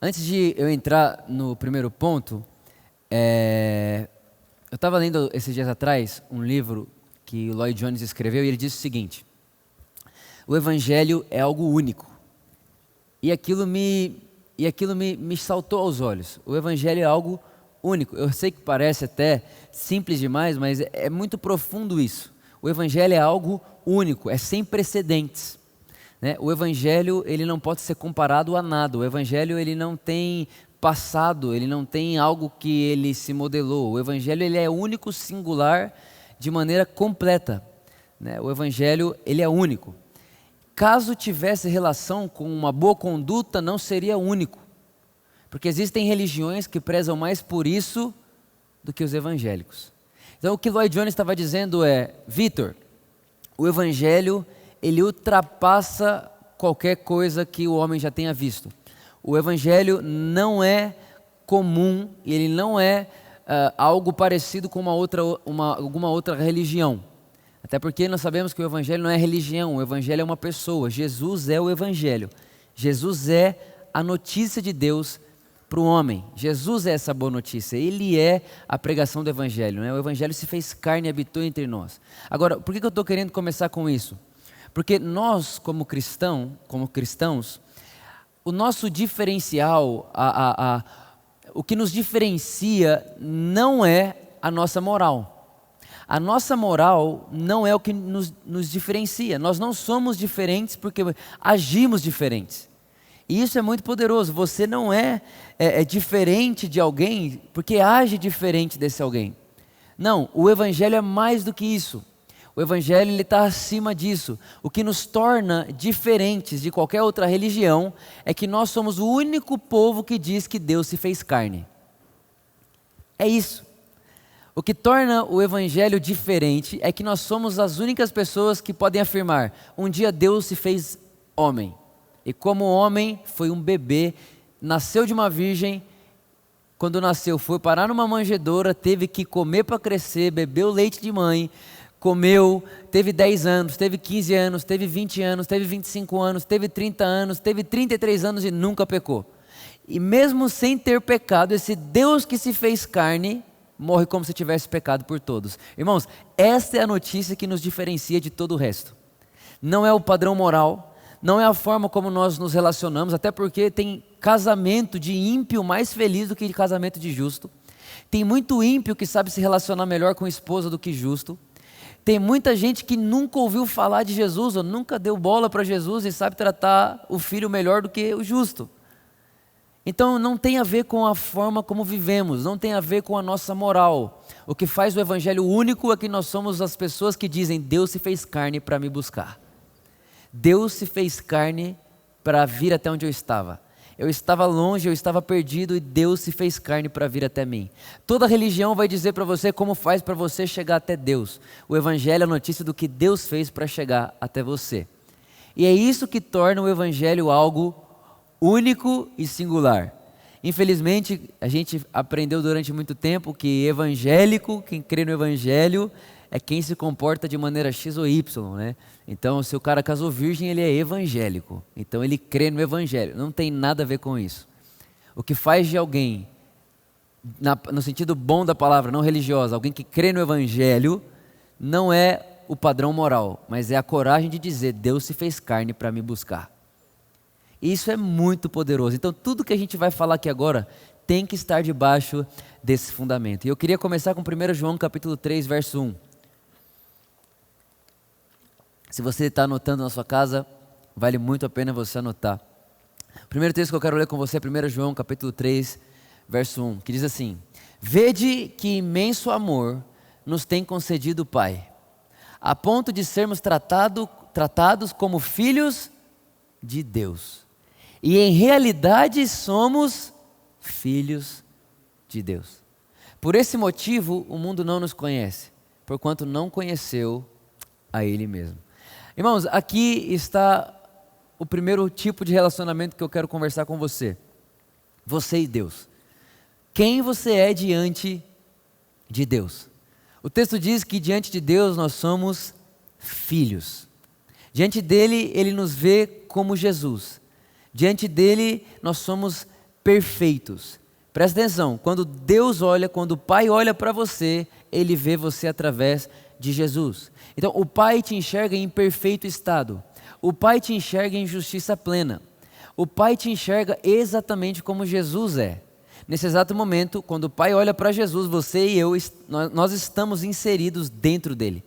Antes de eu entrar no primeiro ponto, eu estava lendo esses dias atrás um livro que o Lloyd Jones escreveu e ele disse o seguinte: o Evangelho é algo único. E aquilo me saltou aos olhos. O Evangelho é algo único. Eu sei que parece até simples demais, mas é muito profundo isso. O Evangelho é algo único, é sem precedentes. Né? O Evangelho ele não pode ser comparado a nada. O Evangelho ele não tem passado, ele não tem algo que ele se modelou. O Evangelho ele é único, singular, de maneira completa. Né? O Evangelho ele é único. Caso tivesse relação com uma boa conduta, não seria único. Porque existem religiões que prezam mais por isso do que os evangélicos. Então o que Lloyd Jones estava dizendo é: Vitor, o Evangelho ele ultrapassa qualquer coisa que o homem já tenha visto. O Evangelho não é comum, ele não é algo parecido com alguma outra religião. Até porque nós sabemos que o Evangelho não é religião, o Evangelho é uma pessoa. Jesus é o Evangelho. Jesus é a notícia de Deus para o homem. Jesus é essa boa notícia. Ele é a pregação do Evangelho. Né? O Evangelho se fez carne e habitou entre nós. Agora, por que eu estou querendo começar com isso? Porque nós, como cristãos, o nosso diferencial, o que nos diferencia não é a nossa moral. A nossa moral não é o que nos diferencia. Nós não somos diferentes porque agimos diferentes. E isso é muito poderoso. Você não é diferente de alguém porque age diferente desse alguém. Não, o Evangelho é mais do que isso. O Evangelho está acima disso. O que nos torna diferentes de qualquer outra religião é que nós somos o único povo que diz que Deus se fez carne. É isso. O que torna o Evangelho diferente é que nós somos as únicas pessoas que podem afirmar: um dia Deus se fez homem. E como homem, foi um bebê, nasceu de uma virgem, quando nasceu foi parar numa manjedoura, teve que comer para crescer, bebeu leite de mãe, comeu, teve 10 anos, teve 15 anos, teve 20 anos, teve 25 anos, teve 30 anos, teve 33 anos e nunca pecou. E mesmo sem ter pecado, esse Deus que se fez carne morre como se tivesse pecado por todos. Irmãos, essa é a notícia que nos diferencia de todo o resto. Não é o padrão moral, não é a forma como nós nos relacionamos, até porque tem casamento de ímpio mais feliz do que de casamento de justo. Tem muito ímpio que sabe se relacionar melhor com esposa do que justo. Tem muita gente que nunca ouviu falar de Jesus, ou nunca deu bola para Jesus e sabe tratar o filho melhor do que o justo. Então não tem a ver com a forma como vivemos, não tem a ver com a nossa moral. O que faz o Evangelho único é que nós somos as pessoas que dizem: Deus se fez carne para me buscar. Deus se fez carne para vir até onde eu estava. Eu estava longe, eu estava perdido e Deus se fez carne para vir até mim. Toda religião vai dizer para você como faz para você chegar até Deus. O Evangelho é a notícia do que Deus fez para chegar até você. E é isso que torna o Evangelho algo único e singular. Infelizmente, a gente aprendeu durante muito tempo que evangélico, quem crê no Evangelho, é quem se comporta de maneira X ou Y, né? Então, se o cara casou virgem, ele é evangélico. Então, ele crê no Evangelho. Não tem nada a ver com isso. O que faz de alguém, no sentido bom da palavra, não religiosa, alguém que crê no Evangelho, não é o padrão moral, mas é a coragem de dizer: Deus se fez carne para me buscar. Isso é muito poderoso. Então tudo que a gente vai falar aqui agora tem que estar debaixo desse fundamento. E eu queria começar com 1 João capítulo 3, verso 1. Se você está anotando na sua casa, vale muito a pena você anotar. O primeiro texto que eu quero ler com você é 1 João capítulo 3, verso 1, que diz assim: Vede que imenso amor nos tem concedido o Pai, a ponto de sermos tratados como filhos de Deus. E em realidade somos filhos de Deus. Por esse motivo o mundo não nos conhece, porquanto não conheceu a Ele mesmo. Irmãos, aqui está o primeiro tipo de relacionamento que eu quero conversar com você. Você e Deus. Quem você é diante de Deus? O texto diz que diante de Deus nós somos filhos. Diante dele, ele nos vê como Jesus. Diante dele, nós somos perfeitos. Presta atenção, quando Deus olha, quando o Pai olha para você, Ele vê você através de Jesus. Então o Pai te enxerga em perfeito estado. O Pai te enxerga em justiça plena. O Pai te enxerga exatamente como Jesus é. Nesse exato momento, quando o Pai olha para Jesus, você e eu, nós estamos inseridos dentro dele.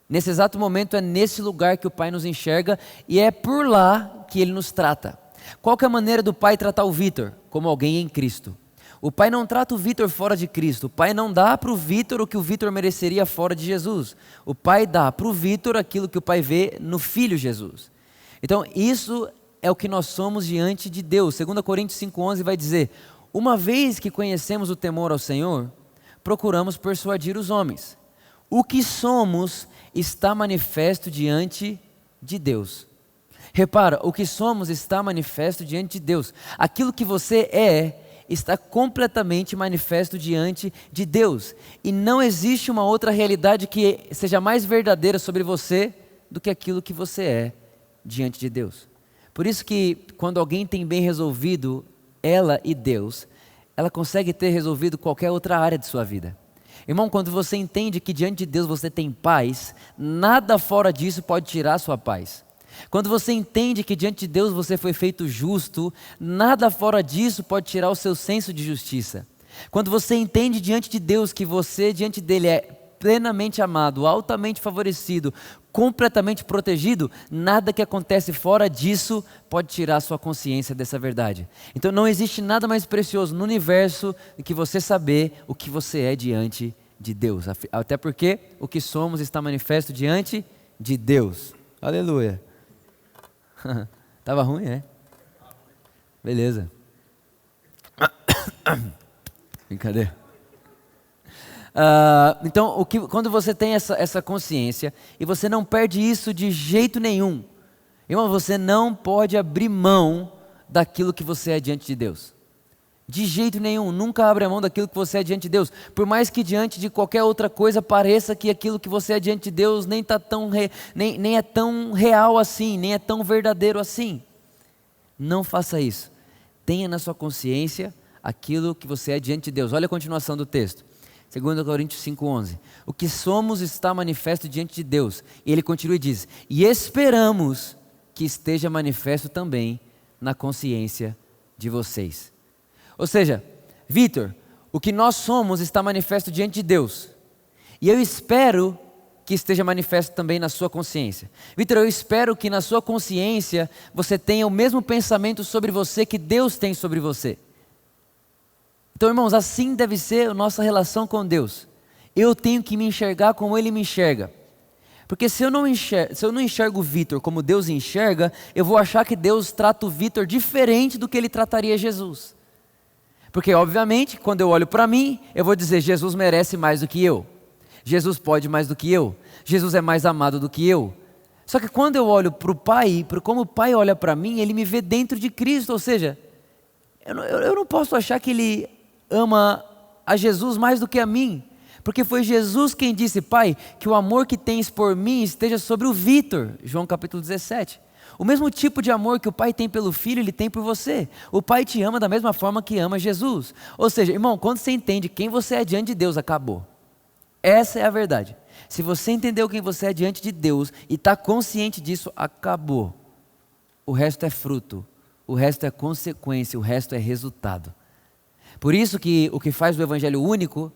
Nesse exato momento é nesse lugar que o Pai nos enxerga e é por lá que Ele nos trata. Qual que é a maneira do Pai tratar o Vitor? Como alguém em Cristo. O Pai não trata o Vitor fora de Cristo. O Pai não dá para o Vitor o que o Vitor mereceria fora de Jesus. O Pai dá para o Vitor aquilo que o Pai vê no Filho Jesus. Então isso é o que nós somos diante de Deus. 2 Coríntios 5,11 vai dizer: uma vez que conhecemos o temor ao Senhor, procuramos persuadir os homens. O que somos está manifesto diante de Deus. Repara, o que somos está manifesto diante de Deus. Aquilo que você é está completamente manifesto diante de Deus. E não existe uma outra realidade que seja mais verdadeira sobre você do que aquilo que você é diante de Deus. Por isso que quando alguém tem bem resolvido ela e Deus, ela consegue ter resolvido qualquer outra área de sua vida. Irmão, quando você entende que diante de Deus você tem paz, nada fora disso pode tirar a sua paz. Quando você entende que diante de Deus você foi feito justo, nada fora disso pode tirar o seu senso de justiça. Quando você entende diante de Deus que você diante dele é plenamente amado, altamente favorecido, completamente protegido, nada que acontece fora disso pode tirar a sua consciência dessa verdade. Então não existe nada mais precioso no universo do que você saber o que você é diante de Deus. Até porque o que somos está manifesto diante de Deus. Aleluia. Tava ruim, é? Beleza. Brincadeira. Então, quando você tem essa consciência e você não perde isso de jeito nenhum, irmão, você não pode abrir mão daquilo que você é diante de Deus. De jeito nenhum, nunca abra mão daquilo que você é diante de Deus. Por mais que diante de qualquer outra coisa pareça que aquilo que você é diante de Deus nem é tão real assim, nem é tão verdadeiro assim. Não faça isso. Tenha na sua consciência aquilo que você é diante de Deus. Olha a continuação do texto. 2 Coríntios 5,11. O que somos está manifesto diante de Deus. E ele continua e diz: e esperamos que esteja manifesto também na consciência de vocês. Ou seja, Vitor, o que nós somos está manifesto diante de Deus. E eu espero que esteja manifesto também na sua consciência. Vitor, eu espero que na sua consciência você tenha o mesmo pensamento sobre você que Deus tem sobre você. Então, irmãos, assim deve ser a nossa relação com Deus. Eu tenho que me enxergar como Ele me enxerga. Porque se eu não enxergo o Vitor como Deus enxerga, eu vou achar que Deus trata o Vitor diferente do que Ele trataria Jesus. Porque, obviamente, quando eu olho para mim, eu vou dizer: Jesus merece mais do que eu. Jesus pode mais do que eu. Jesus é mais amado do que eu. Só que quando eu olho para o Pai, como o Pai olha para mim, Ele me vê dentro de Cristo. Ou seja, eu não posso achar que Ele ama a Jesus mais do que a mim, porque foi Jesus quem disse: Pai, que o amor que tens por mim esteja sobre o Vitor, João capítulo 17, o mesmo tipo de amor que o Pai tem pelo Filho, Ele tem por você. O Pai te ama da mesma forma que ama Jesus. Ou seja, irmão, quando você entende quem você é diante de Deus, acabou. Essa é a verdade. Se você entendeu quem você é diante de Deus e está consciente disso, acabou. O resto é fruto, o resto é consequência, o resto é resultado. Por isso que o que faz o Evangelho único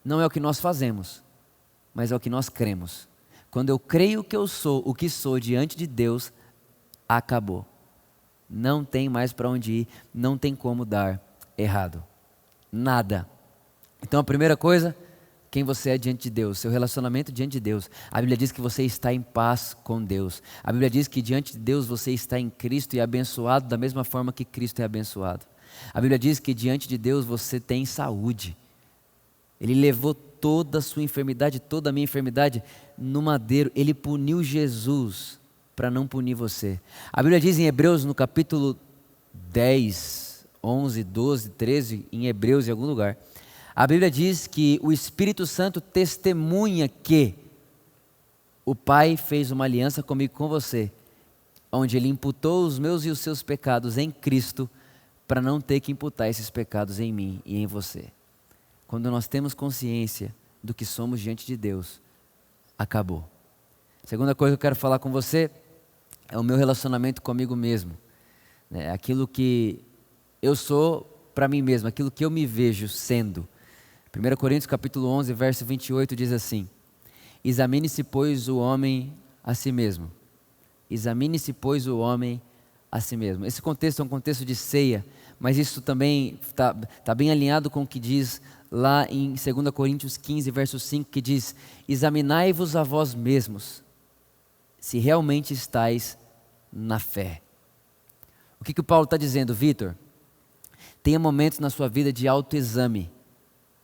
não é o que nós fazemos, mas é o que nós cremos. Quando eu creio que eu sou o que sou diante de Deus, acabou. Não tem mais para onde ir, não tem como dar errado. Nada. Então a primeira coisa, quem você é diante de Deus, seu relacionamento diante de Deus. A Bíblia diz que você está em paz com Deus. A Bíblia diz que diante de Deus você está em Cristo e é abençoado da mesma forma que Cristo é abençoado. A Bíblia diz que diante de Deus você tem saúde. Ele levou toda a sua enfermidade, toda a minha enfermidade no madeiro. Ele puniu Jesus para não punir você. A Bíblia diz em Hebreus no capítulo 10, 11, 12, 13, em Hebreus em algum lugar. A Bíblia diz que o Espírito Santo testemunha que o Pai fez uma aliança comigo e com você, onde Ele imputou os meus e os seus pecados em Cristo, para não ter que imputar esses pecados em mim e em você. Quando nós temos consciência do que somos diante de Deus, acabou. Segunda coisa que eu quero falar com você é o meu relacionamento comigo mesmo. Aquilo que eu sou para mim mesmo, aquilo que eu me vejo sendo. 1 Coríntios capítulo 11, verso 28 diz assim: examine-se, pois, o homem a si mesmo. Examine-se, pois, o homem a si mesmo. Esse contexto é um contexto de ceia, mas isso também está bem alinhado com o que diz lá em 2 Coríntios 15, verso 5, que diz: examinai-vos a vós mesmos, se realmente estáis na fé. O que o Paulo está dizendo, Vitor? Tenha momentos na sua vida de autoexame.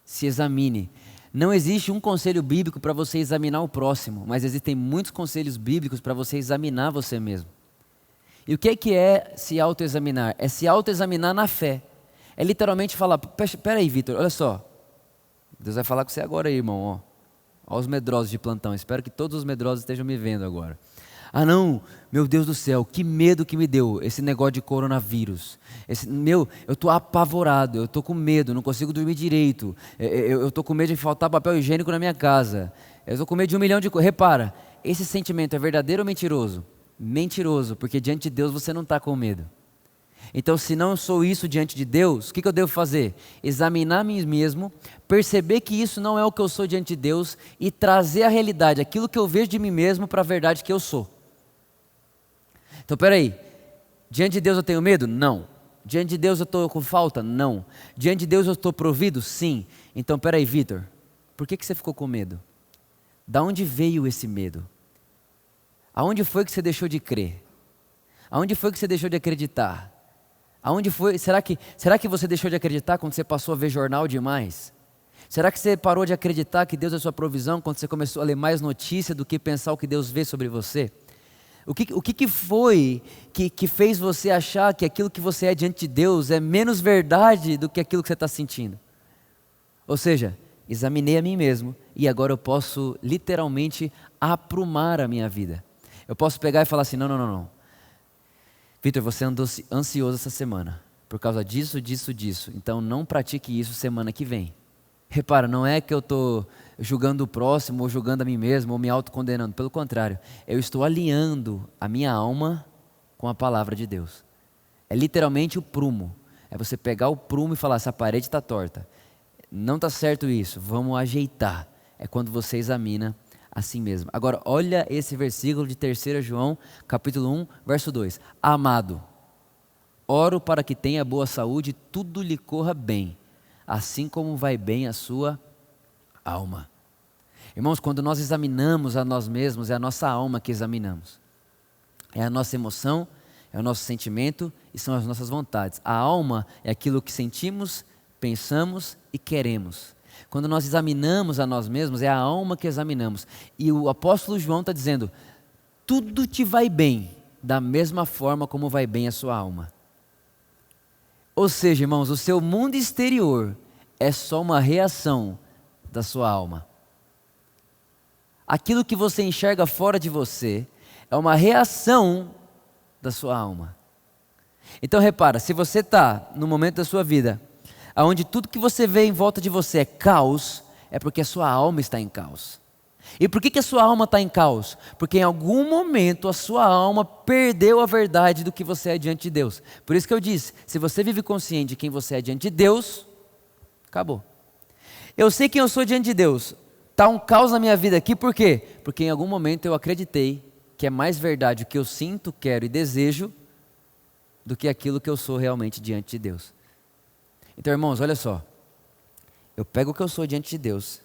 Se examine. Não existe um conselho bíblico para você examinar o próximo, mas existem muitos conselhos bíblicos para você examinar você mesmo. E o que é se autoexaminar? É se autoexaminar na fé. É literalmente falar: espera aí, Vitor, olha só. Deus vai falar com você agora aí, irmão. Olha os medrosos de plantão. Espero que todos os medrosos estejam me vendo agora. Ah não, meu Deus do céu, que medo que me deu esse negócio de coronavírus. Eu estou apavorado, eu estou com medo, não consigo dormir direito. Eu estou com medo de faltar papel higiênico na minha casa. Eu estou com medo de 1 milhão de coisas. Repara, esse sentimento é verdadeiro ou mentiroso? Mentiroso, porque diante de Deus você não está com medo. Então, se não sou isso diante de Deus, o que eu devo fazer? Examinar a mim mesmo, perceber que isso não é o que eu sou diante de Deus e trazer a realidade, aquilo que eu vejo de mim mesmo, para a verdade que eu sou. Então, peraí, diante de Deus eu tenho medo? Não. Diante de Deus eu estou com falta? Não. Diante de Deus eu estou provido? Sim. Então, peraí, Vitor, por que você ficou com medo? Da onde veio esse medo? Aonde foi que você deixou de crer? Aonde foi que você deixou de acreditar? Aonde foi? Será que você deixou de acreditar quando você passou a ver jornal demais? Será que você parou de acreditar que Deus é sua provisão quando você começou a ler mais notícia do que pensar o que Deus vê sobre você? O que foi que fez você achar que aquilo que você é diante de Deus é menos verdade do que aquilo que você está sentindo? Ou seja, examinei a mim mesmo e agora eu posso literalmente aprumar a minha vida. Eu posso pegar e falar assim: não. Vitor, você andou ansioso essa semana por causa disso. Então não pratique isso semana que vem. Repara, não é que eu estou julgando o próximo, ou julgando a mim mesmo, ou me autocondenando. Pelo contrário, eu estou alinhando a minha alma com a palavra de Deus. É literalmente o prumo. É você pegar o prumo e falar: essa parede está torta. Não está certo isso, vamos ajeitar. É quando você examina a si mesmo. Agora, olha esse versículo de 3 João, capítulo 1, verso 2. Amado, oro para que tenha boa saúde e tudo lhe corra bem, assim como vai bem a sua alma. Irmãos, quando nós examinamos a nós mesmos, é a nossa alma que examinamos. É a nossa emoção, é o nosso sentimento e são as nossas vontades. A alma é aquilo que sentimos, pensamos e queremos. Quando nós examinamos a nós mesmos, é a alma que examinamos. E o apóstolo João está dizendo: tudo te vai bem, da mesma forma como vai bem a sua alma. Ou seja, irmãos, o seu mundo exterior é só uma reação da sua alma. Aquilo que você enxerga fora de você é uma reação da sua alma. Então repara, se você está no momento da sua vida onde tudo que você vê em volta de você é caos, é porque a sua alma está em caos. E por que a sua alma está em caos? Porque em algum momento a sua alma perdeu a verdade do que você é diante de Deus. Por isso que eu disse, se você vive consciente de quem você é diante de Deus, acabou. Eu sei quem eu sou diante de Deus. Está um caos na minha vida aqui, por quê? Porque em algum momento eu acreditei que é mais verdade o que eu sinto, quero e desejo do que aquilo que eu sou realmente diante de Deus. Então, irmãos, olha só. Eu pego o que eu sou diante de Deus,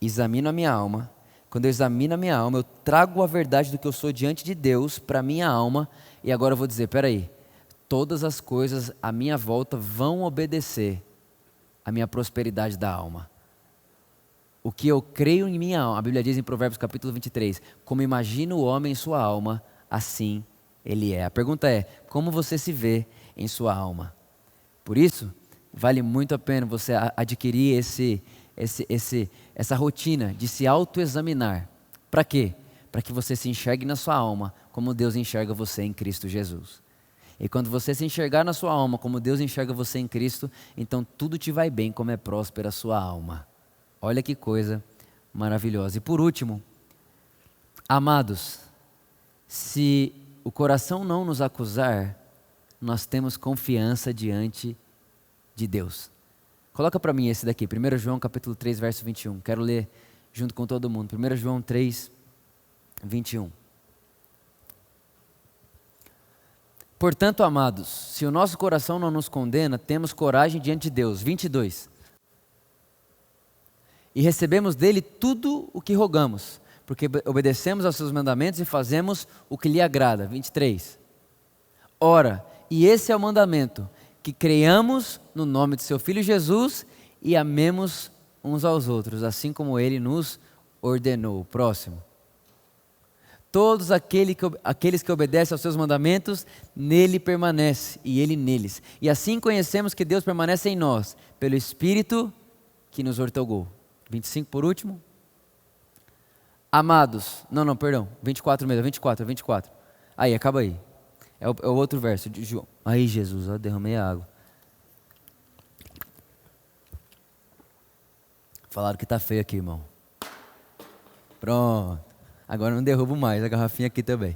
examino a minha alma. Quando eu examino a minha alma, eu trago a verdade do que eu sou diante de Deus para a minha alma. E agora eu vou dizer, peraí, todas as coisas à minha volta vão obedecer à minha prosperidade da alma. O que eu creio em minha alma, a Bíblia diz em Provérbios capítulo 23, como imagina o homem em sua alma, assim ele é. A pergunta é, como você se vê em sua alma? Por isso, vale muito a pena você adquirir essa rotina de se autoexaminar. Para quê? Para que você se enxergue na sua alma como Deus enxerga você em Cristo Jesus. E quando você se enxergar na sua alma como Deus enxerga você em Cristo, então tudo te vai bem como é próspera a sua alma. Olha que coisa maravilhosa. E por último, amados, se o coração não nos acusar, nós temos confiança diante de Deus. Coloca para mim esse daqui, 1 João capítulo 3, verso 21. Quero ler junto com todo mundo. 1 João 3, 21. Portanto, amados, se o nosso coração não nos condena, temos coragem diante de Deus. 22. E recebemos dele tudo o que rogamos, porque obedecemos aos seus mandamentos e fazemos o que lhe agrada. 23. Ora, e esse é o mandamento, que creiamos no nome de seu Filho Jesus e amemos uns aos outros, assim como ele nos ordenou. Próximo. Todos aqueles que obedecem aos seus mandamentos, nele permanece e ele neles. E assim conhecemos que Deus permanece em nós, pelo Espírito que nos outorgou. 25 por último. Amados, não, perdão, 24 mesmo, 24. Aí, acaba aí. É o outro verso de João. Aí, Jesus, eu derramei a água. Falaram que tá feio aqui, irmão. Pronto. Agora não derrubo mais a garrafinha aqui também.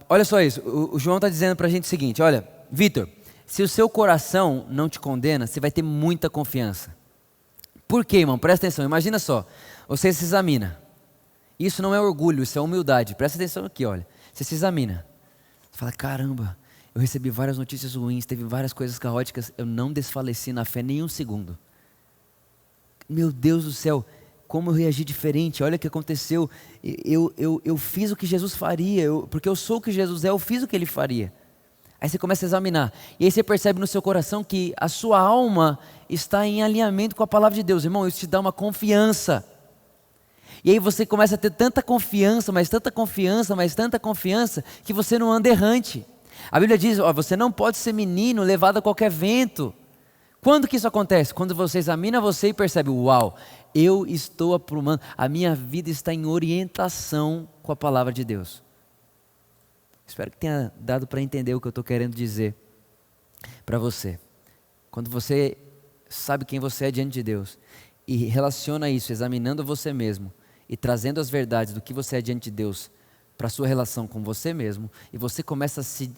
Olha só isso, o João está dizendo para a gente o seguinte, olha, Vitor, se o seu coração não te condena, você vai ter muita confiança. Por quê, irmão? Presta atenção, imagina só, você se examina. Isso não é orgulho, isso é humildade. Presta atenção aqui, olha. Você se examina. Você fala, caramba, eu recebi várias notícias ruins, teve várias coisas caóticas, eu não desfaleci na fé nem um segundo. Meu Deus do céu, como eu reagi diferente, olha o que aconteceu. Eu fiz o que Jesus faria, porque eu sou o que Jesus é, eu fiz o que ele faria. Aí você começa a examinar, e aí você percebe no seu coração que a sua alma está em alinhamento com a palavra de Deus. Irmão, isso te dá uma confiança. E aí você começa a ter tanta confiança, que você não anda errante. A Bíblia diz, você não pode ser menino levado a qualquer vento. Quando que isso acontece? Quando você examina você e percebe, uau, eu estou aprumando, a minha vida está em orientação com a palavra de Deus. Espero que tenha dado para entender o que eu estou querendo dizer para você. Quando você sabe quem você é diante de Deus e relaciona isso, examinando você mesmo e trazendo as verdades do que você é diante de Deus para a sua relação com você mesmo, e você começa a se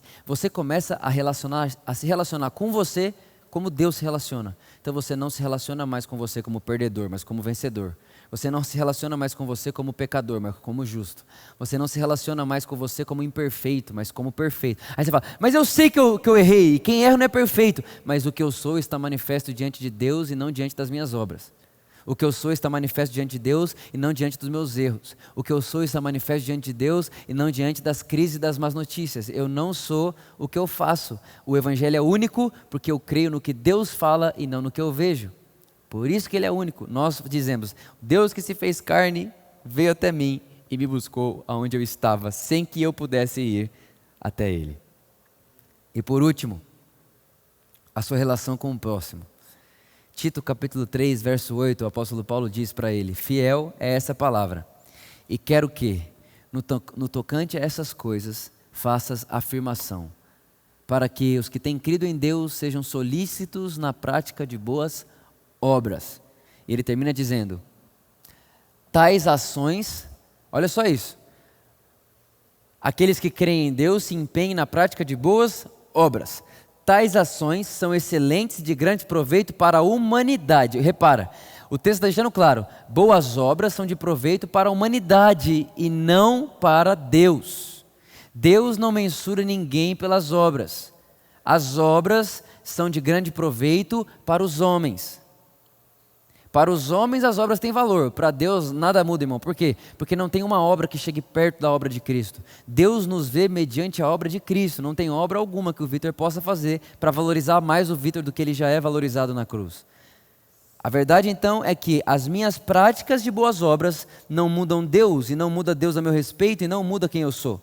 relacionar com você como Deus se relaciona. Então você não se relaciona mais com você como perdedor, mas como vencedor. Você não se relaciona mais com você como pecador, mas como justo. Você não se relaciona mais com você como imperfeito, mas como perfeito. Aí você fala, mas eu sei que eu errei, e quem erra não é perfeito. Mas o que eu sou está manifesto diante de Deus e não diante das minhas obras. O que eu sou está manifesto diante de Deus e não diante dos meus erros. O que eu sou está manifesto diante de Deus e não diante das crises e das más notícias. Eu não sou o que eu faço. O Evangelho é único porque eu creio no que Deus fala e não no que eu vejo. Por isso que ele é único. Nós dizemos, Deus que se fez carne veio até mim e me buscou aonde eu estava, sem que eu pudesse ir até ele. E por último, a sua relação com o próximo. Tito capítulo 3, verso 8, o apóstolo Paulo diz para ele, fiel é essa palavra, e quero que, no tocante a essas coisas, faças afirmação, para que os que têm crido em Deus sejam solícitos na prática de boas obras. E ele termina dizendo, tais ações, olha só isso, aqueles que creem em Deus se empenhem na prática de boas obras. Tais ações são excelentes e de grande proveito para a humanidade. Repara, o texto está deixando claro, boas obras são de proveito para a humanidade e não para Deus. Deus não mensura ninguém pelas obras. As obras são de grande proveito para os homens. Para os homens as obras têm valor, para Deus nada muda, irmão. Por quê? Porque não tem uma obra que chegue perto da obra de Cristo. Deus nos vê mediante a obra de Cristo, não tem obra alguma que o Vitor possa fazer para valorizar mais o Vitor do que ele já é valorizado na cruz. A verdade então é que as minhas práticas de boas obras não mudam Deus, e não muda Deus a meu respeito, e não muda quem eu sou.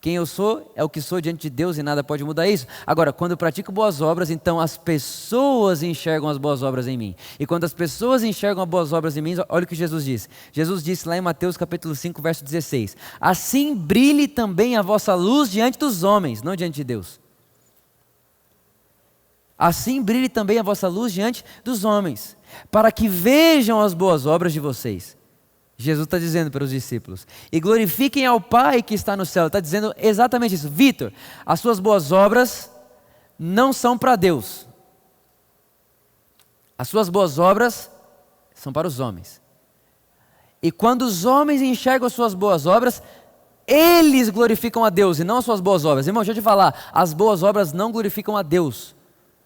Quem eu sou é o que sou diante de Deus e nada pode mudar isso. Agora, quando eu pratico boas obras, então as pessoas enxergam as boas obras em mim. E quando as pessoas enxergam as boas obras em mim, olha o que Jesus disse. Jesus disse lá em Mateus capítulo 5, verso 16. Assim brilhe também a vossa luz diante dos homens, não diante de Deus. Assim brilhe também a vossa luz diante dos homens, para que vejam as boas obras de vocês. Jesus está dizendo para os discípulos, e glorifiquem ao Pai que está no céu. Está dizendo exatamente isso. Vitor, as suas boas obras não são para Deus. As suas boas obras são para os homens. E quando os homens enxergam as suas boas obras, eles glorificam a Deus e não as suas boas obras. Irmão, deixa eu te falar, as boas obras não glorificam a Deus.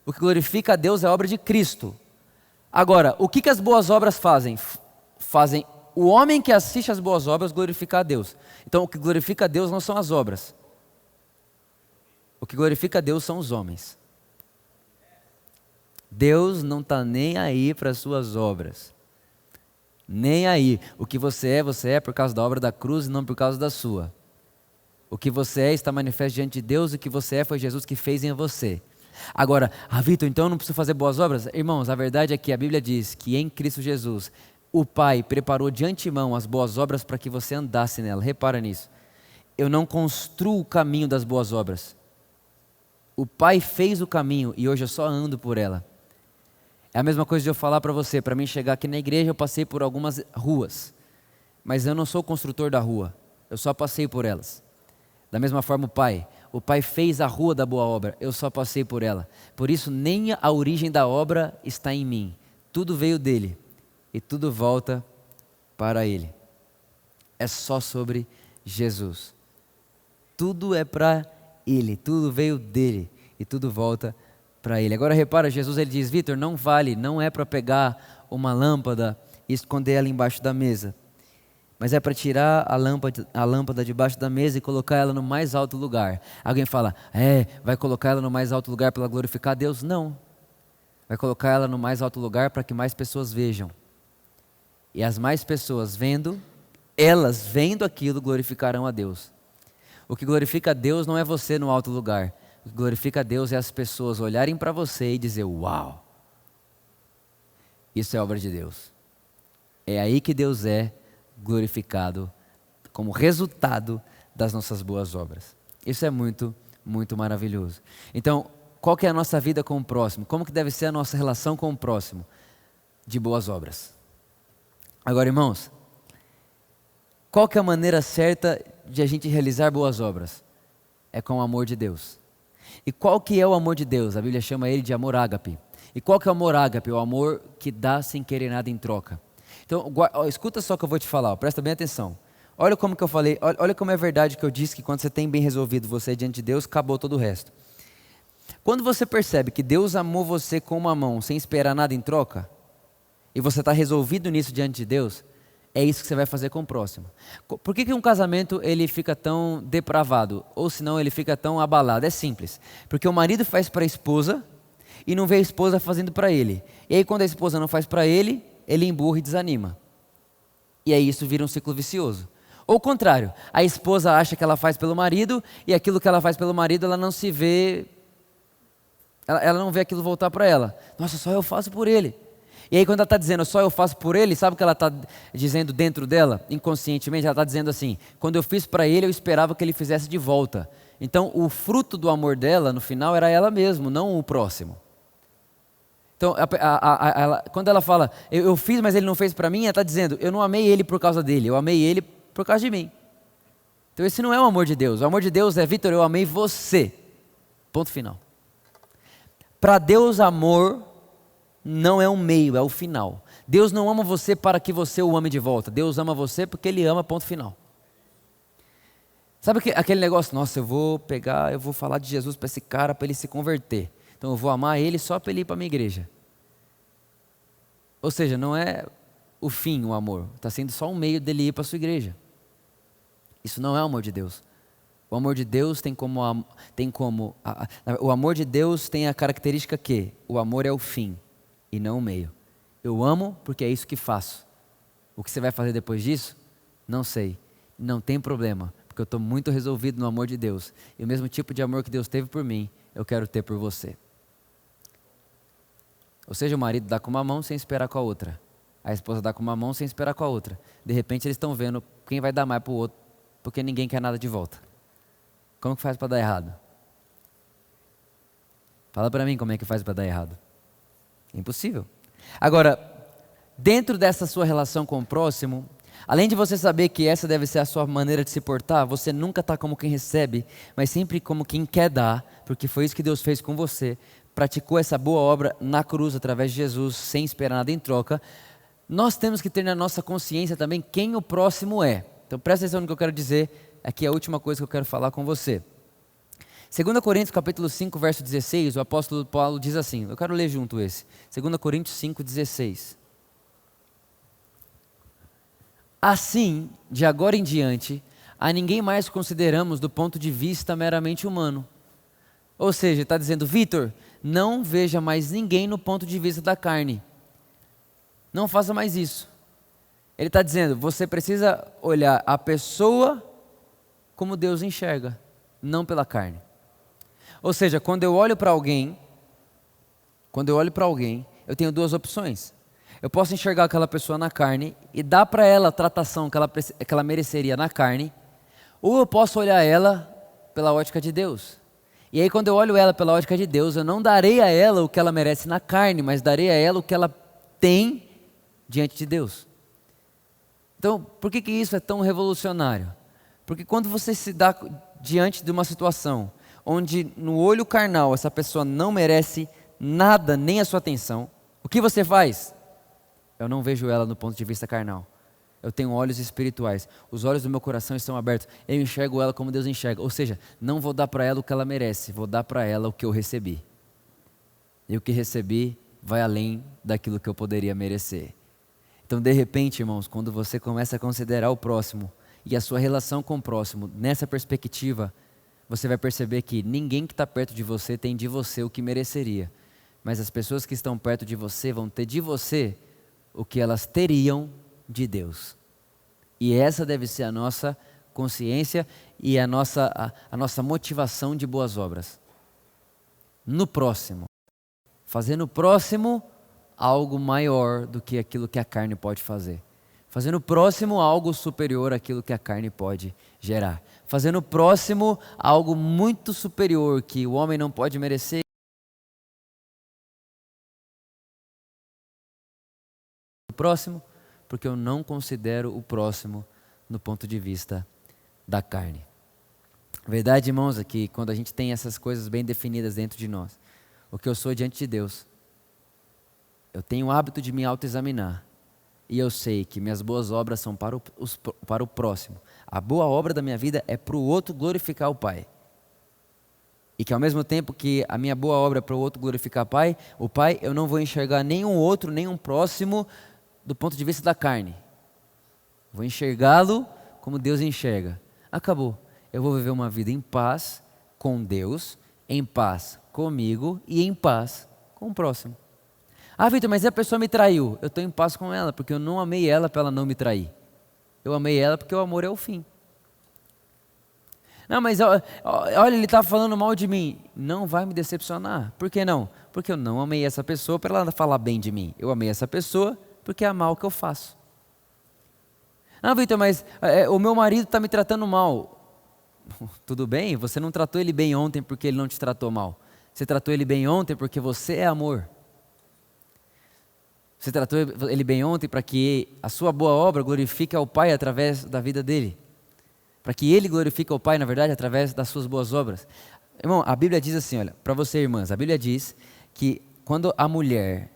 O que glorifica a Deus é a obra de Cristo. Agora, o que as boas obras fazem? Fazem o homem que assiste às boas obras glorificar a Deus. Então, o que glorifica a Deus não são as obras. O que glorifica a Deus são os homens. Deus não está nem aí para as suas obras. Nem aí. O que você é por causa da obra da cruz e não por causa da sua. O que você é está manifesto diante de Deus, e o que você é foi Jesus que fez em você. Agora, Vitor, então eu não preciso fazer boas obras? Irmãos, a verdade é que a Bíblia diz que em Cristo Jesus, o Pai preparou de antemão as boas obras para que você andasse nela. Repara nisso. Eu não construo o caminho das boas obras. O Pai fez o caminho e hoje eu só ando por ela. É a mesma coisa de eu falar para você, para mim chegar aqui na igreja eu passei por algumas ruas, mas eu não sou o construtor da rua, eu só passei por elas. Da mesma forma o Pai fez a rua da boa obra, eu só passei por ela. Por isso nem a origem da obra está em mim, tudo veio dele. E tudo volta para Ele. É só sobre Jesus. Tudo é para Ele, tudo veio dele e tudo volta para Ele. Agora repara, Jesus ele diz, Vitor, não vale, não é para pegar uma lâmpada e esconder ela embaixo da mesa, mas é para tirar a lâmpada debaixo da mesa e colocar ela no mais alto lugar. Alguém fala, vai colocar ela no mais alto lugar para glorificar a Deus? Não. Vai colocar ela no mais alto lugar para que mais pessoas vejam. E as mais pessoas elas vendo aquilo, glorificarão a Deus. O que glorifica a Deus não é você no alto lugar. O que glorifica a Deus é as pessoas olharem para você e dizer, uau, isso é obra de Deus. É aí que Deus é glorificado como resultado das nossas boas obras. Isso é muito, muito maravilhoso. Então, qual que é a nossa vida com o próximo? Como que deve ser a nossa relação com o próximo? De boas obras. Agora, irmãos, qual que é a maneira certa de a gente realizar boas obras? É com o amor de Deus. E qual que é o amor de Deus? A Bíblia chama ele de amor ágape. E qual que é o amor ágape? O amor que dá sem querer nada em troca. Então, escuta só o que eu vou te falar, presta bem atenção. Olha como que eu falei, olha como é verdade que eu disse que quando você tem bem resolvido você diante de Deus, acabou todo o resto. Quando você percebe que Deus amou você com uma mão, sem esperar nada em troca, e você está resolvido nisso diante de Deus, é isso que você vai fazer com o próximo. Por que um casamento ele fica tão depravado? Ou senão ele fica tão abalado? É simples. Porque o marido faz para a esposa e não vê a esposa fazendo para ele. E aí quando a esposa não faz para ele, ele emburra e desanima. E aí isso vira um ciclo vicioso. Ou o contrário, a esposa acha que ela faz pelo marido e aquilo que ela faz pelo marido ela não se vê, ela não vê aquilo voltar para ela. Nossa, só eu faço por ele. E aí quando ela está dizendo só eu faço por ele, sabe o que ela está dizendo dentro dela? Inconscientemente ela está dizendo assim, quando eu fiz para ele eu esperava que ele fizesse de volta. Então o fruto do amor dela no final era ela mesma, não o próximo. Então quando ela fala, eu fiz mas ele não fez para mim, ela está dizendo, eu não amei ele por causa dele, eu amei ele por causa de mim. Então esse não é o amor de Deus. O amor de Deus é, Vitor, eu amei você. Ponto final. Para Deus amor não é um meio, é o final. Deus não ama você para que você o ame de volta. Deus ama você porque Ele ama, ponto final. Sabe aquele negócio, nossa, eu vou falar de Jesus para esse cara, para ele se converter. Então eu vou amar ele só para ele ir para a minha igreja. Ou seja, não é o fim, o amor. Está sendo só um meio dele ir para a sua igreja. Isso não é o amor de Deus. O amor de Deus o amor de Deus tem a característica que o amor é o fim e não o meio. Eu amo porque é isso que faço. O que você vai fazer depois disso? Não sei. Não tem problema, porque eu estou muito resolvido no amor de Deus. E o mesmo tipo de amor que Deus teve por mim, eu quero ter por você. Ou seja, o marido dá com uma mão sem esperar com a outra. A esposa dá com uma mão sem esperar com a outra. De repente eles estão vendo quem vai dar mais para o outro, porque ninguém quer nada de volta. Como que faz para dar errado? Fala para mim como é que faz para dar errado. Impossível. Agora, dentro dessa sua relação com o próximo, além de você saber que essa deve ser a sua maneira de se portar, você nunca está como quem recebe, mas sempre como quem quer dar, porque foi isso que Deus fez com você, praticou essa boa obra na cruz através de Jesus, sem esperar nada em troca. Nós temos que ter na nossa consciência também quem o próximo é. Então presta atenção no que eu quero dizer, aqui é a última coisa que eu quero falar com você. 2 Coríntios capítulo 5, verso 16, o apóstolo Paulo diz assim, eu quero ler junto esse, 2 Coríntios 5, 16. Assim, de agora em diante, a ninguém mais consideramos do ponto de vista meramente humano. Ou seja, está dizendo, Vitor, não veja mais ninguém no ponto de vista da carne. Não faça mais isso. Ele está dizendo, você precisa olhar a pessoa como Deus enxerga, não pela carne. Ou seja, quando eu olho para alguém, eu tenho duas opções. Eu posso enxergar aquela pessoa na carne e dar para ela a tratação que ela mereceria na carne, ou eu posso olhar ela pela ótica de Deus. E aí quando eu olho ela pela ótica de Deus, eu não darei a ela o que ela merece na carne, mas darei a ela o que ela tem diante de Deus. Então, por que isso é tão revolucionário? Porque quando você se dá diante de uma situação onde no olho carnal essa pessoa não merece nada, nem a sua atenção, o que você faz? Eu não vejo ela no ponto de vista carnal. Eu tenho olhos espirituais. Os olhos do meu coração estão abertos. Eu enxergo ela como Deus enxerga. Ou seja, não vou dar para ela o que ela merece, vou dar para ela o que eu recebi. E o que recebi vai além daquilo que eu poderia merecer. Então, de repente, irmãos, quando você começa a considerar o próximo e a sua relação com o próximo, nessa perspectiva, você vai perceber que ninguém que está perto de você tem de você o que mereceria. Mas as pessoas que estão perto de você vão ter de você o que elas teriam de Deus. E essa deve ser a nossa consciência e a nossa motivação de boas obras. No próximo. Fazer no próximo algo maior do que aquilo que a carne pode fazer. Fazer no próximo algo superior àquilo que a carne pode gerar. Fazer no próximo algo muito superior que o homem não pode merecer. O próximo, porque eu não considero o próximo no ponto de vista da carne. Verdade, irmãos, é que quando a gente tem essas coisas bem definidas dentro de nós, o que eu sou diante de Deus, eu tenho o hábito de me autoexaminar. E eu sei que minhas boas obras são para o próximo. A boa obra da minha vida é para o outro glorificar o Pai. E que ao mesmo tempo que a minha boa obra é para o outro glorificar o Pai, eu não vou enxergar nenhum outro, nenhum próximo do ponto de vista da carne. Vou enxergá-lo como Deus enxerga. Acabou. Eu vou viver uma vida em paz com Deus, em paz comigo e em paz com o próximo. Ah, Vitor, mas a pessoa me traiu. Eu estou em paz com ela, porque eu não amei ela para ela não me trair. Eu amei ela porque o amor é o fim. Não, mas olha, ele está falando mal de mim. Não vai me decepcionar. Por que não? Porque eu não amei essa pessoa para ela falar bem de mim. Eu amei essa pessoa porque é mal que eu faço. Não, Vitor, mas o meu marido está me tratando mal. Tudo bem, você não tratou ele bem ontem porque ele não te tratou mal. Você tratou ele bem ontem porque você é amor. Você tratou ele bem ontem para que a sua boa obra glorifique ao Pai através da vida dele. Para que ele glorifique ao Pai, na verdade, através das suas boas obras. Irmão, a Bíblia diz assim, olha, para você, irmãs, a Bíblia diz que quando a mulher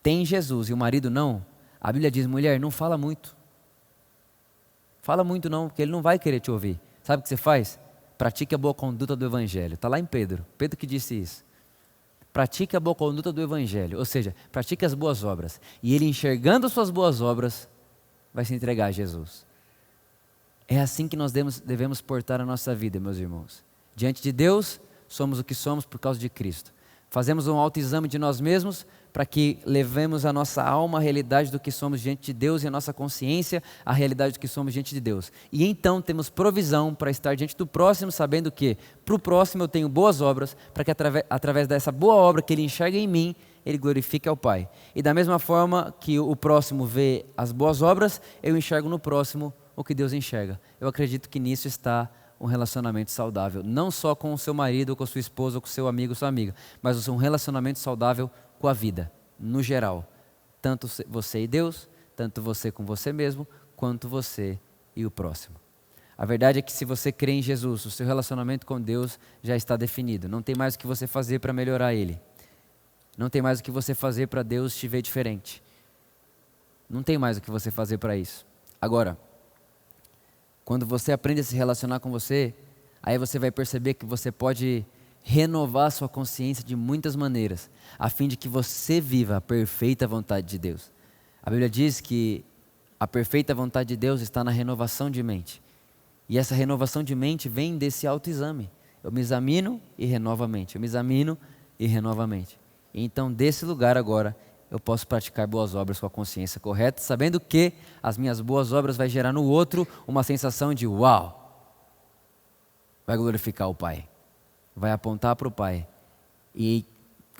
tem Jesus e o marido não, a Bíblia diz, mulher, não fala muito. Fala muito não, porque ele não vai querer te ouvir. Sabe o que você faz? Pratique a boa conduta do Evangelho. Está lá em Pedro. Pedro que disse isso. Pratique a boa conduta do Evangelho. Ou seja, pratique as boas obras. E ele enxergando as suas boas obras, vai se entregar a Jesus. É assim que nós devemos portar a nossa vida, meus irmãos. Diante de Deus, somos o que somos por causa de Cristo. Fazemos um autoexame de nós mesmos para que levemos a nossa alma à realidade do que somos diante de Deus e a nossa consciência à realidade do que somos diante de Deus. E então temos provisão para estar diante do próximo, sabendo que para o próximo eu tenho boas obras, para que através dessa boa obra que ele enxerga em mim, ele glorifique ao Pai. E da mesma forma que o próximo vê as boas obras, eu enxergo no próximo o que Deus enxerga. Eu acredito que nisso está um relacionamento saudável, não só com o seu marido, ou com a sua esposa, ou com o seu amigo, ou sua amiga, mas um relacionamento saudável com a vida, no geral. Tanto você e Deus, tanto você com você mesmo, quanto você e o próximo. A verdade é que se você crê em Jesus, o seu relacionamento com Deus já está definido. Não tem mais o que você fazer para melhorar Ele. Não tem mais o que você fazer para Deus te ver diferente. Não tem mais o que você fazer para isso. Agora, quando você aprende a se relacionar com você, aí você vai perceber que você pode renovar sua consciência de muitas maneiras, a fim de que você viva a perfeita vontade de Deus. A Bíblia diz que a perfeita vontade de Deus está na renovação de mente. E essa renovação de mente vem desse autoexame. Eu me examino e renovo a mente. Eu me examino e renovo a mente. E então, desse lugar agora, eu posso praticar boas obras com a consciência correta, sabendo que as minhas boas obras vai gerar no outro uma sensação de uau, vai glorificar o Pai, vai apontar para o Pai e,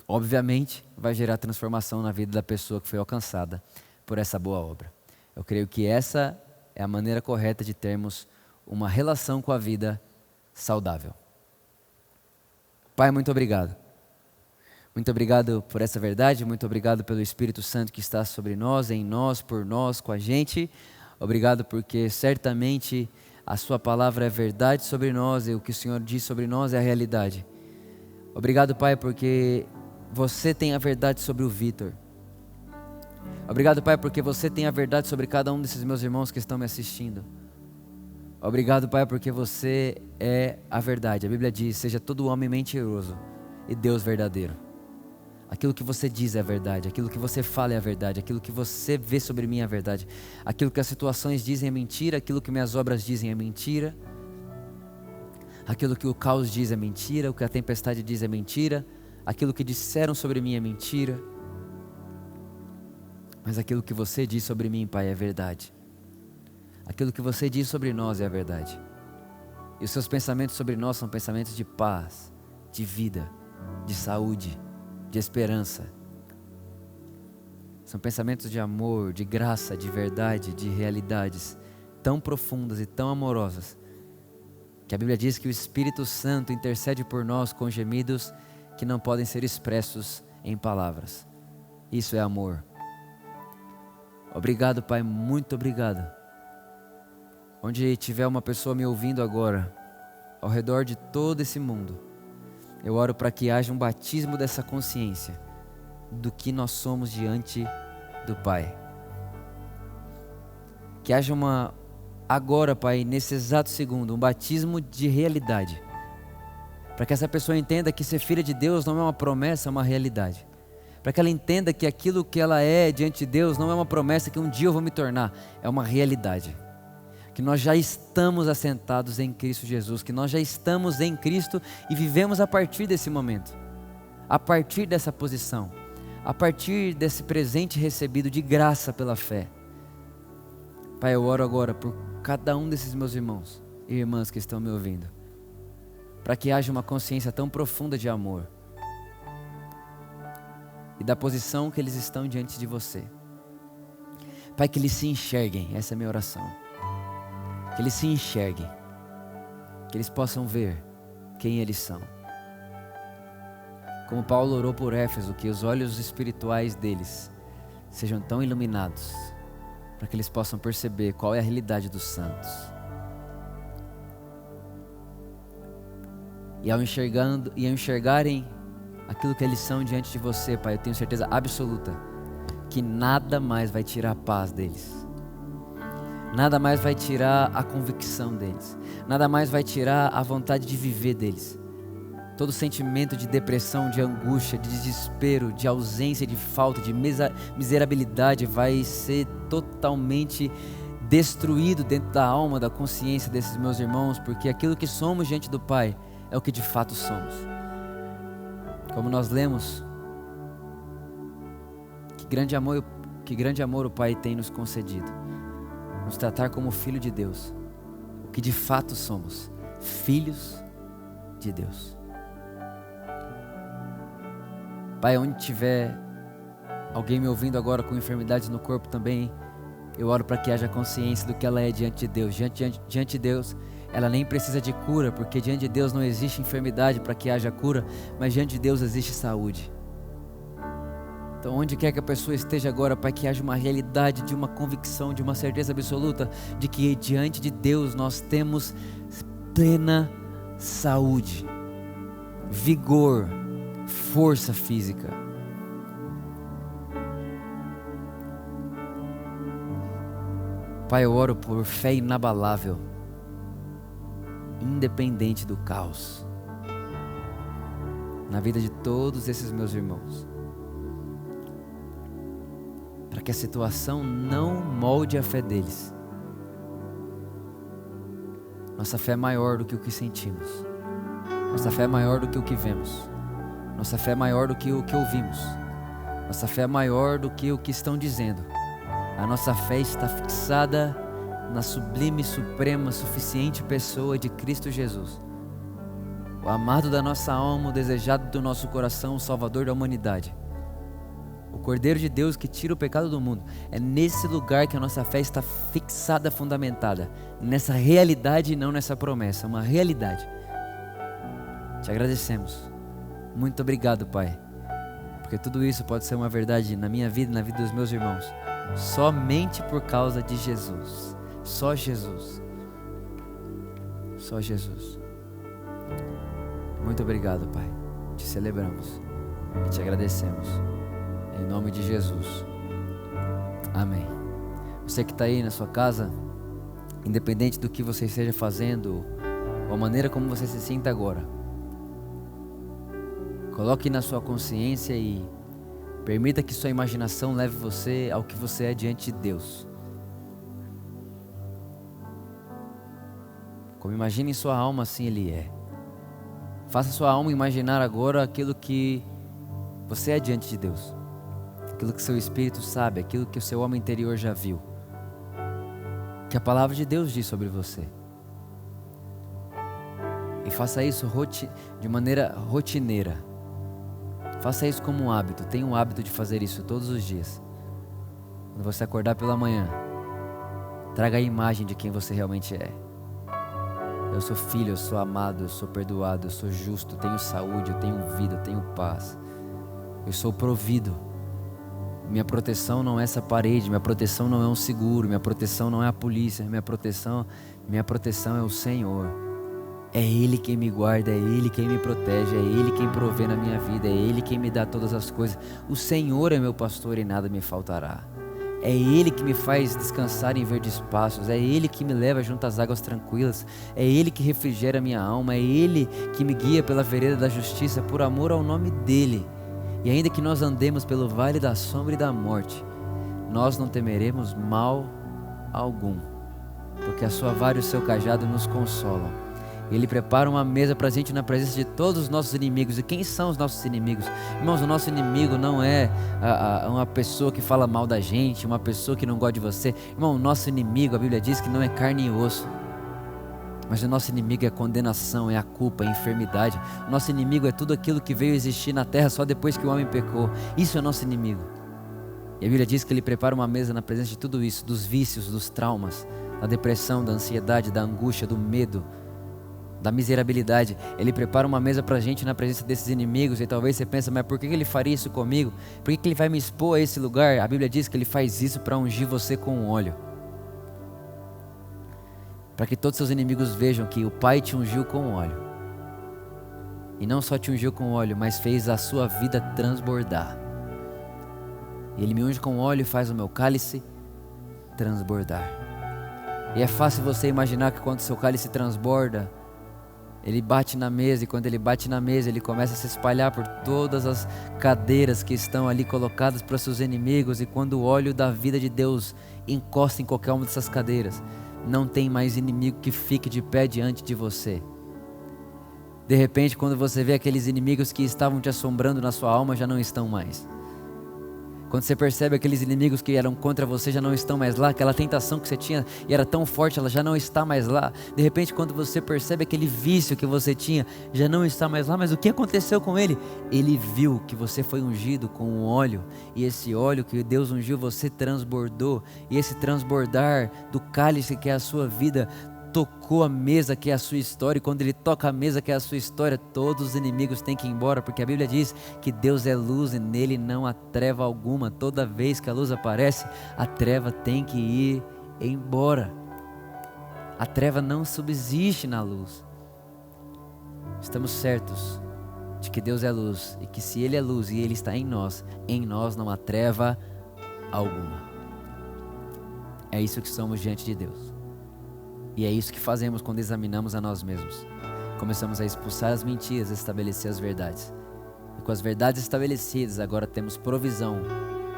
obviamente, vai gerar transformação na vida da pessoa que foi alcançada por essa boa obra. Eu creio que essa é a maneira correta de termos uma relação com a vida saudável. Pai, muito obrigado. Muito obrigado por essa verdade, muito obrigado pelo Espírito Santo que está sobre nós, em nós, por nós, com a gente. Obrigado porque certamente a sua palavra é verdade sobre nós e o que o Senhor diz sobre nós é a realidade. Obrigado, Pai, porque você tem a verdade sobre o Vitor. Obrigado, Pai, porque você tem a verdade sobre cada um desses meus irmãos que estão me assistindo. Obrigado, Pai, porque você é a verdade. A Bíblia diz, seja todo homem mentiroso e Deus verdadeiro. Aquilo que você diz é a verdade, aquilo que você fala é a verdade, aquilo que você vê sobre mim é a verdade, aquilo que as situações dizem é mentira, aquilo que minhas obras dizem é mentira, aquilo que o caos diz é mentira, o que a tempestade diz é mentira, aquilo que disseram sobre mim é mentira, mas aquilo que você diz sobre mim, Pai, é verdade. Aquilo que você diz sobre nós é a verdade. E os seus pensamentos sobre nós são pensamentos de paz, de vida, de saúde, de esperança. São pensamentos de amor, de graça, de verdade, de realidades tão profundas e tão amorosas, que a Bíblia diz que o Espírito Santo intercede por nós com gemidos que não podem ser expressos em palavras. Isso é amor. Obrigado, Pai, muito obrigado. Onde tiver uma pessoa me ouvindo agora, ao redor de todo esse mundo, eu oro para que haja um batismo dessa consciência do que nós somos diante do Pai. Que haja agora, Pai, nesse exato segundo, um batismo de realidade. Para que essa pessoa entenda que ser filha de Deus não é uma promessa, é uma realidade. Para que ela entenda que aquilo que ela é diante de Deus não é uma promessa que um dia eu vou me tornar, é uma realidade. Que nós já estamos assentados em Cristo Jesus, que nós já estamos em Cristo e vivemos a partir desse momento, a partir dessa posição, a partir desse presente recebido de graça pela fé. Pai, eu oro agora por cada um desses meus irmãos e irmãs que estão me ouvindo, para que haja uma consciência tão profunda de amor e da posição que eles estão diante de você. Pai, que eles se enxerguem, essa é a minha oração. Que eles se enxerguem, que eles possam ver quem eles são. Como Paulo orou por Éfeso, que os olhos espirituais deles sejam tão iluminados, para que eles possam perceber qual é a realidade dos santos. E ao enxergarem aquilo que eles são diante de você, Pai, eu tenho certeza absoluta que nada mais vai tirar a paz deles. Nada mais vai tirar a convicção deles. Nada mais vai tirar a vontade de viver deles. Todo sentimento de depressão, de angústia, de desespero, de ausência, de falta, de miserabilidade vai ser totalmente destruído dentro da alma, da consciência desses meus irmãos, porque aquilo que somos diante do Pai é o que de fato somos. Como nós lemos, que grande amor o Pai tem nos concedido, nos tratar como filho de Deus, o que de fato somos, filhos de Deus. Pai, onde tiver alguém me ouvindo agora com enfermidades no corpo também, eu oro para que haja consciência do que ela é diante de Deus. Diante de Deus, ela nem precisa de cura, porque diante de Deus não existe enfermidade para que haja cura, mas diante de Deus existe saúde. Então, onde quer que a pessoa esteja agora, Pai, que haja uma realidade de uma convicção, de uma certeza absoluta de que diante de Deus nós temos plena saúde, vigor, força física. Pai, eu oro por fé inabalável, independente do caos, na vida de todos esses meus irmãos, para que a situação não molde a fé deles. Nossa fé é maior do que o que sentimos, nossa fé é maior do que o que vemos, nossa fé é maior do que o que ouvimos, nossa fé é maior do que o que estão dizendo. A nossa fé está fixada na sublime, suprema, suficiente pessoa de Cristo Jesus, o amado da nossa alma, o desejado do nosso coração, o Salvador da humanidade, o Cordeiro de Deus que tira o pecado do mundo. É nesse lugar que a nossa fé está fixada, fundamentada, nessa realidade e não nessa promessa, uma realidade. Te agradecemos, muito obrigado, Pai, porque tudo isso pode ser uma verdade na minha vida e na vida dos meus irmãos, somente por causa de Jesus. Só Jesus. Só Jesus. Muito obrigado, Pai. Te celebramos e te agradecemos. Em nome de Jesus. Amém. Você que está aí na sua casa, independente do que você esteja fazendo, ou a maneira como você se sinta agora, coloque na sua consciência e permita que sua imaginação leve você ao que você é diante de Deus. Como imagine em sua alma, assim Ele é. Faça sua alma imaginar agora aquilo que você é diante de Deus, aquilo que seu espírito sabe, aquilo que o seu homem interior já viu, que a palavra de Deus diz sobre você. E faça isso de maneira rotineira. Faça isso como um hábito. Tenha um hábito de fazer isso todos os dias. Quando você acordar pela manhã, traga a imagem de quem você realmente é. Eu sou filho, eu sou amado, eu sou perdoado, eu sou justo, tenho saúde, eu tenho vida, eu tenho paz. Eu sou provido. Minha proteção não é essa parede, minha proteção não é um seguro, minha proteção não é a polícia, minha proteção é o Senhor. É Ele quem me guarda, é Ele quem me protege, é Ele quem provê na minha vida, é Ele quem me dá todas as coisas. O Senhor é meu pastor e nada me faltará. É Ele que me faz descansar em verdes pastos, é Ele que me leva junto às águas tranquilas, é Ele que refrigera a minha alma, é Ele que me guia pela vereda da justiça, por amor ao nome dEle. E ainda que nós andemos pelo vale da sombra e da morte, nós não temeremos mal algum, porque a sua vara e o seu cajado nos consolam. Ele prepara uma mesa para a gente na presença de todos os nossos inimigos. E quem são os nossos inimigos? Irmãos, o nosso inimigo não é uma pessoa que fala mal da gente, uma pessoa que não gosta de você. Irmão, o nosso inimigo, a Bíblia diz que não é carne e osso, mas o nosso inimigo é a condenação, é a culpa, é a enfermidade. O nosso inimigo é tudo aquilo que veio existir na terra só depois que o homem pecou. Isso é o nosso inimigo. E a Bíblia diz que Ele prepara uma mesa na presença de tudo isso, dos vícios, dos traumas, da depressão, da ansiedade, da angústia, do medo, da miserabilidade. Ele prepara uma mesa pra gente na presença desses inimigos. E talvez você pense, mas por que Ele faria isso comigo? Por que Ele vai me expor a esse lugar? A Bíblia diz que Ele faz isso para ungir você com óleo, para que todos seus inimigos vejam que o Pai te ungiu com óleo. E não só te ungiu com óleo, mas fez a sua vida transbordar. E Ele me unge com óleo e faz o meu cálice transbordar. E é fácil você imaginar que quando seu cálice transborda, ele bate na mesa, e quando ele bate na mesa, ele começa a se espalhar por todas as cadeiras que estão ali colocadas para seus inimigos. E quando o óleo da vida de Deus encosta em qualquer uma dessas cadeiras, não tem mais inimigo que fique de pé diante de você. De repente, quando você vê aqueles inimigos que estavam te assombrando na sua alma, já não estão mais. Quando você percebe aqueles inimigos que eram contra você já não estão mais lá, aquela tentação que você tinha e era tão forte, ela já não está mais lá. De repente, quando você percebe aquele vício que você tinha, já não está mais lá. Mas o que aconteceu com ele? Ele viu que você foi ungido com um óleo, e esse óleo que Deus ungiu você transbordou, e esse transbordar do cálice que é a sua vida tocou a mesa que é a sua história, e quando ele toca a mesa que é a sua história, todos os inimigos têm que ir embora, porque a Bíblia diz que Deus é luz e nele não há treva alguma. Toda vez que a luz aparece, a treva tem que ir embora. A treva não subsiste na luz. Estamos certos de que Deus é luz, e que se Ele é luz e Ele está em nós não há treva alguma. É isso que somos diante de Deus. E é isso que fazemos quando examinamos a nós mesmos. Começamos a expulsar as mentiras, a estabelecer as verdades. E com as verdades estabelecidas, agora temos provisão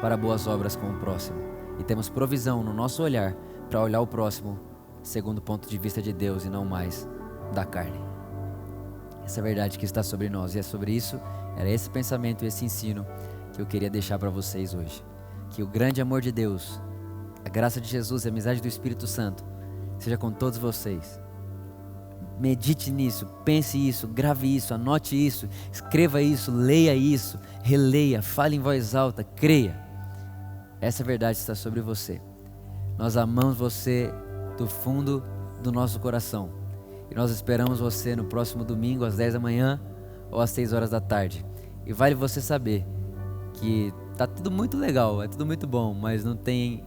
para boas obras com o próximo. E temos provisão no nosso olhar para olhar o próximo segundo o ponto de vista de Deus e não mais da carne. Essa é a verdade que está sobre nós. E é sobre isso, era esse pensamento e esse ensino que eu queria deixar para vocês hoje. Que o grande amor de Deus, a graça de Jesus e a amizade do Espírito Santo seja com todos vocês. Medite nisso, pense isso, grave isso, anote isso, escreva isso, leia isso, releia, fale em voz alta, creia. Essa verdade está sobre você. Nós amamos você do fundo do nosso coração. E nós esperamos você no próximo domingo às 10 da manhã ou às 6 horas da tarde. E vale você saber que tá tudo muito legal, é tudo muito bom, mas não tem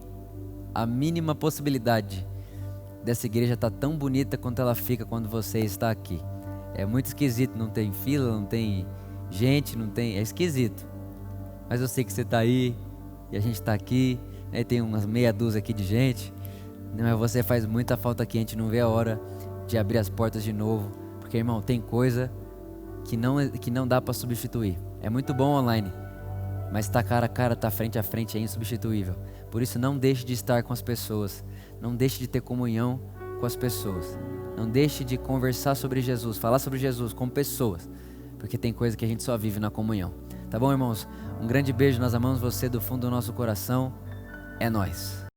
a mínima possibilidade dessa igreja tá tão bonita quanto ela fica quando você está aqui. É muito esquisito, não tem fila, não tem gente, é esquisito. Mas eu sei que você está aí e a gente está aqui, né? Tem umas meia dúzia aqui de gente, né? Mas você faz muita falta aqui, a gente não vê a hora de abrir as portas de novo, porque, irmão, tem coisa que não dá para substituir. É muito bom online, mas tá cara a cara, tá frente a frente, é insubstituível. Por isso, não deixe de estar com as pessoas. Não deixe de ter comunhão com as pessoas. Não deixe de conversar sobre Jesus, falar sobre Jesus com pessoas, porque tem coisa que a gente só vive na comunhão. Tá bom, irmãos? Um grande beijo, nós amamos você do fundo do nosso coração. É nóis.